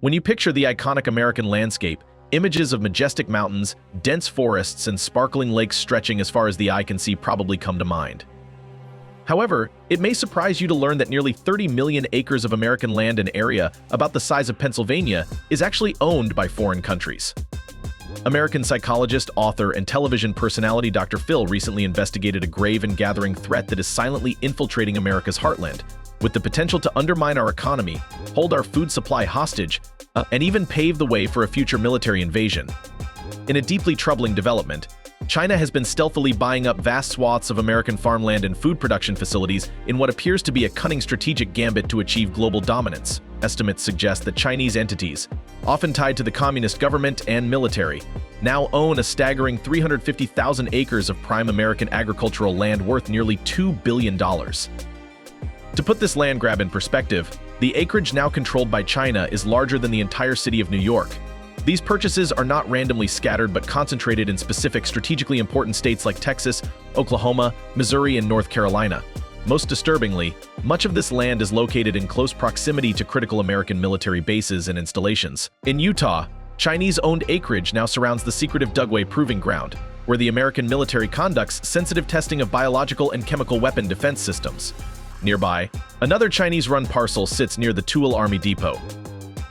When you picture the iconic American landscape, images of majestic mountains, dense forests, and sparkling lakes stretching as far as the eye can see probably come to mind. However, it may surprise you to learn that nearly 30 million acres of American land and area, about the size of Pennsylvania, is actually owned by foreign countries. American psychologist, author, and television personality Dr. Phil recently investigated a grave and gathering threat that is silently infiltrating America's heartland, with the potential to undermine our economy, hold our food supply hostage, and even pave the way for a future military invasion. In a deeply troubling development, China has been stealthily buying up vast swaths of American farmland and food production facilities in what appears to be a cunning strategic gambit to achieve global dominance. Estimates suggest that Chinese entities, often tied to the communist government and military, now own a staggering 350,000 acres of prime American agricultural land worth nearly $2 billion. To put this land grab in perspective, the acreage now controlled by China is larger than the entire city of New York. These purchases are not randomly scattered but concentrated in specific strategically important states like Texas, Oklahoma, Missouri, and North Carolina. Most disturbingly, much of this land is located in close proximity to critical American military bases and installations. In Utah, Chinese-owned acreage now surrounds the secretive Dugway Proving Ground, where the American military conducts sensitive testing of biological and chemical weapon defense systems. Nearby, another Chinese-run parcel sits near the Tool Army Depot,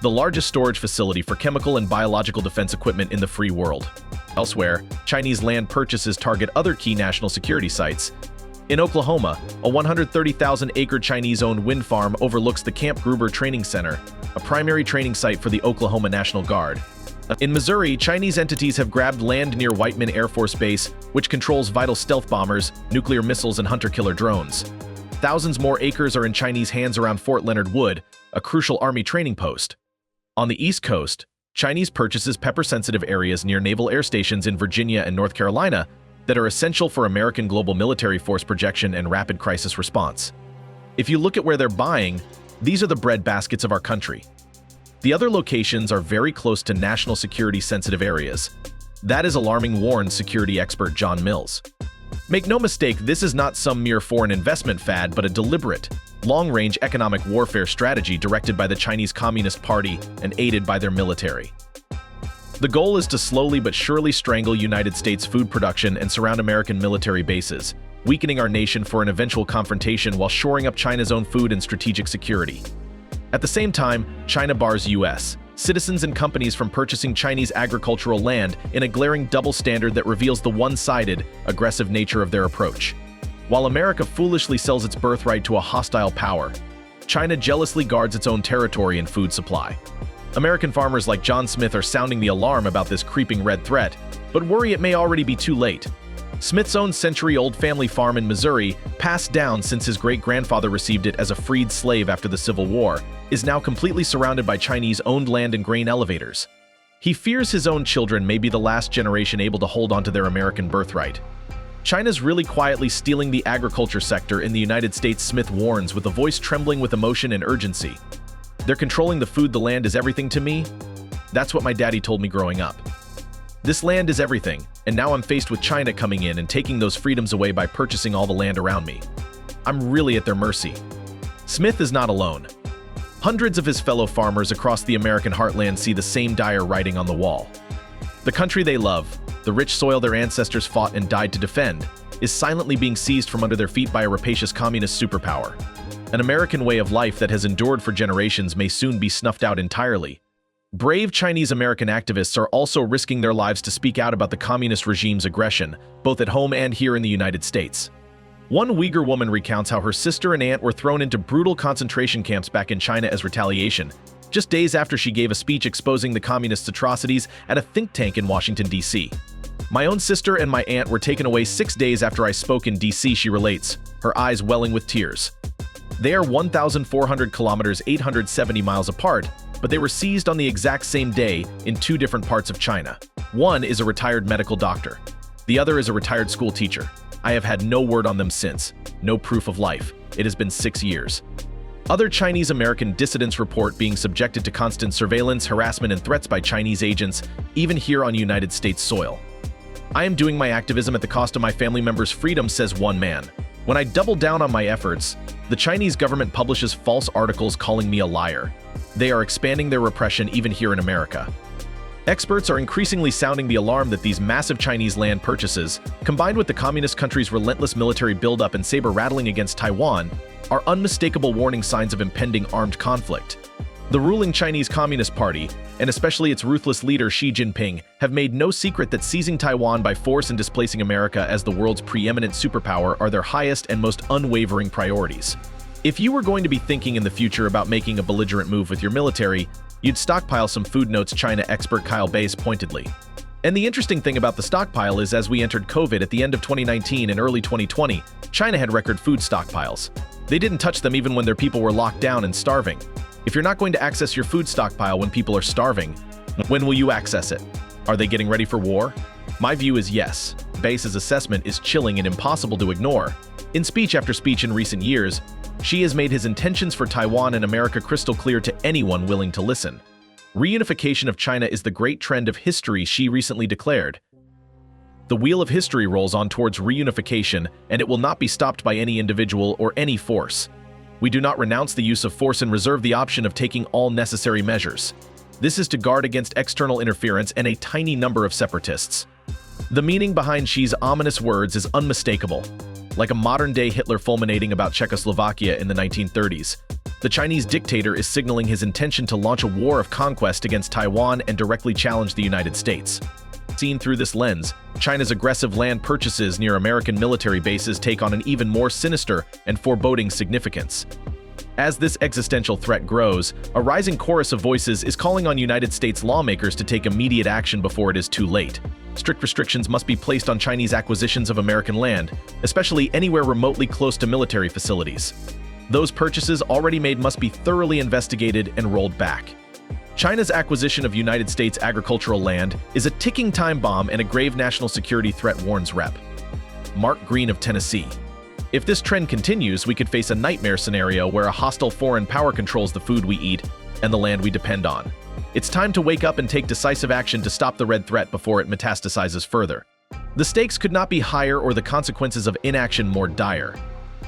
the largest storage facility for chemical and biological defense equipment in the free world. Elsewhere, Chinese land purchases target other key national security sites. In Oklahoma, a 130,000-acre Chinese-owned wind farm overlooks the Camp Gruber Training Center, a primary training site for the Oklahoma National Guard. In Missouri, Chinese entities have grabbed land near Whiteman Air Force Base, which controls vital stealth bombers, nuclear missiles, and hunter-killer drones. Thousands more acres are in Chinese hands around Fort Leonard Wood, a crucial Army training post. On the East Coast, Chinese purchases pepper-sensitive areas near naval air stations in Virginia and North Carolina that are essential for American global military force projection and rapid crisis response. If you look at where they're buying, these are the breadbaskets of our country. The other locations are very close to national security-sensitive areas. That is alarming, warns security expert John Mills. Make no mistake, this is not some mere foreign investment fad, but a deliberate, long-range economic warfare strategy directed by the Chinese Communist Party and aided by their military. The goal is to slowly but surely strangle United States food production and surround American military bases, weakening our nation for an eventual confrontation while shoring up China's own food and strategic security. At the same time, China bars U.S. citizens and companies from purchasing Chinese agricultural land in a glaring double standard that reveals the one-sided, aggressive nature of their approach. While America foolishly sells its birthright to a hostile power, China jealously guards its own territory and food supply. American farmers like John Smith are sounding the alarm about this creeping red threat, but worry it may already be too late. Smith's own century-old family farm in Missouri, passed down since his great-grandfather received it as a freed slave after the Civil War, is now completely surrounded by Chinese-owned land and grain elevators. He fears his own children may be the last generation able to hold onto their American birthright. China's really quietly stealing the agriculture sector in the United States, Smith warns with a voice trembling with emotion and urgency. They're controlling the food. The land is everything to me. That's what my daddy told me growing up. This land is everything, and now I'm faced with China coming in and taking those freedoms away by purchasing all the land around me. I'm really at their mercy. Smith is not alone. Hundreds of his fellow farmers across the American heartland see the same dire writing on the wall. The country they love, the rich soil their ancestors fought and died to defend, is silently being seized from under their feet by a rapacious communist superpower. An American way of life that has endured for generations may soon be snuffed out entirely. Brave Chinese-American activists are also risking their lives to speak out about the communist regime's aggression, both at home and here in the United States. One Uyghur woman recounts how her sister and aunt were thrown into brutal concentration camps back in China as retaliation, just days after she gave a speech exposing the communist atrocities at a think tank in Washington, D.C. My own sister and my aunt were taken away 6 days after I spoke in D.C., she relates, her eyes welling with tears. They are 1,400 kilometers, 870 miles apart, but they were seized on the exact same day in 2 different parts of China. One is a retired medical doctor. The other is a retired school teacher. I have had no word on them since, no proof of life. It has been 6 years. Other Chinese-American dissidents report being subjected to constant surveillance, harassment, and threats by Chinese agents, even here on United States soil. I am doing my activism at the cost of my family members' freedom, says one man. When I double down on my efforts, the Chinese government publishes false articles calling me a liar. They are expanding their repression even here in America. Experts are increasingly sounding the alarm that these massive Chinese land purchases, combined with the communist country's relentless military buildup and saber-rattling against Taiwan, are unmistakable warning signs of impending armed conflict. The ruling Chinese Communist Party, and especially its ruthless leader Xi Jinping, have made no secret that seizing Taiwan by force and displacing America as the world's preeminent superpower are their highest and most unwavering priorities. If you were going to be thinking in the future about making a belligerent move with your military, you'd stockpile some food, notes China expert Kyle Bass pointedly. And the interesting thing about the stockpile is as we entered COVID at the end of 2019 and early 2020, China had record food stockpiles. They didn't touch them even when their people were locked down and starving. If you're not going to access your food stockpile when people are starving, when will you access it? Are they getting ready for war? My view is yes. Bass's assessment is chilling and impossible to ignore. In speech after speech in recent years, Xi has made his intentions for Taiwan and America crystal clear to anyone willing to listen. Reunification of China is the great trend of history, Xi recently declared. The wheel of history rolls on towards reunification, and it will not be stopped by any individual or any force. We do not renounce the use of force and reserve the option of taking all necessary measures. This is to guard against external interference and a tiny number of separatists. The meaning behind Xi's ominous words is unmistakable. Like a modern-day Hitler fulminating about Czechoslovakia in the 1930s, the Chinese dictator is signaling his intention to launch a war of conquest against Taiwan and directly challenge the United States. Seen through this lens, China's aggressive land purchases near American military bases take on an even more sinister and foreboding significance. As this existential threat grows, a rising chorus of voices is calling on United States lawmakers to take immediate action before it is too late. Strict restrictions must be placed on Chinese acquisitions of American land, especially anywhere remotely close to military facilities. Those purchases already made must be thoroughly investigated and rolled back. China's acquisition of United States agricultural land is a ticking time bomb and a grave national security threat, warns Rep. Mark Green of Tennessee. If this trend continues, we could face a nightmare scenario where a hostile foreign power controls the food we eat and the land we depend on. It's time to wake up and take decisive action to stop the red threat before it metastasizes further. The stakes could not be higher or the consequences of inaction more dire.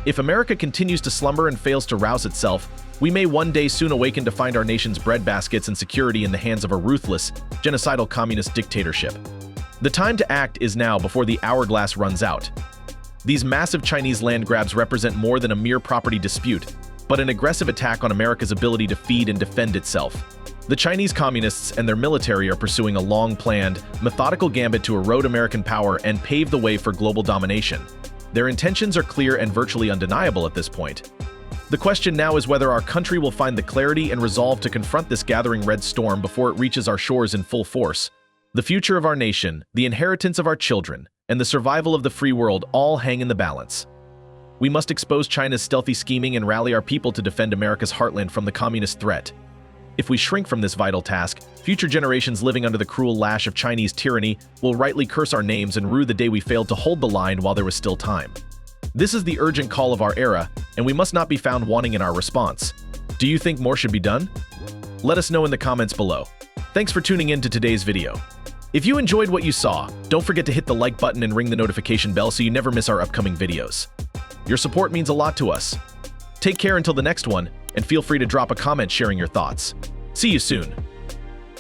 If America continues to slumber and fails to rouse itself, we may one day soon awaken to find our nation's breadbaskets and security in the hands of a ruthless, genocidal communist dictatorship. The time to act is now before the hourglass runs out. These massive Chinese land grabs represent more than a mere property dispute, but an aggressive attack on America's ability to feed and defend itself. The Chinese communists and their military are pursuing a long-planned, methodical gambit to erode American power and pave the way for global domination. Their intentions are clear and virtually undeniable at this point. The question now is whether our country will find the clarity and resolve to confront this gathering red storm before it reaches our shores in full force. The future of our nation, the inheritance of our children, and the survival of the free world all hang in the balance. We must expose China's stealthy scheming and rally our people to defend America's heartland from the communist threat. If we shrink from this vital task, future generations living under the cruel lash of Chinese tyranny will rightly curse our names and rue the day we failed to hold the line while there was still time. This is the urgent call of our era, and we must not be found wanting in our response. Do you think more should be done? Let us know in the comments below. Thanks for tuning in to today's video. If you enjoyed what you saw, don't forget to hit the like button and ring the notification bell so you never miss our upcoming videos. Your support means a lot to us. Take care until the next one, and feel free to drop a comment sharing your thoughts. See you soon.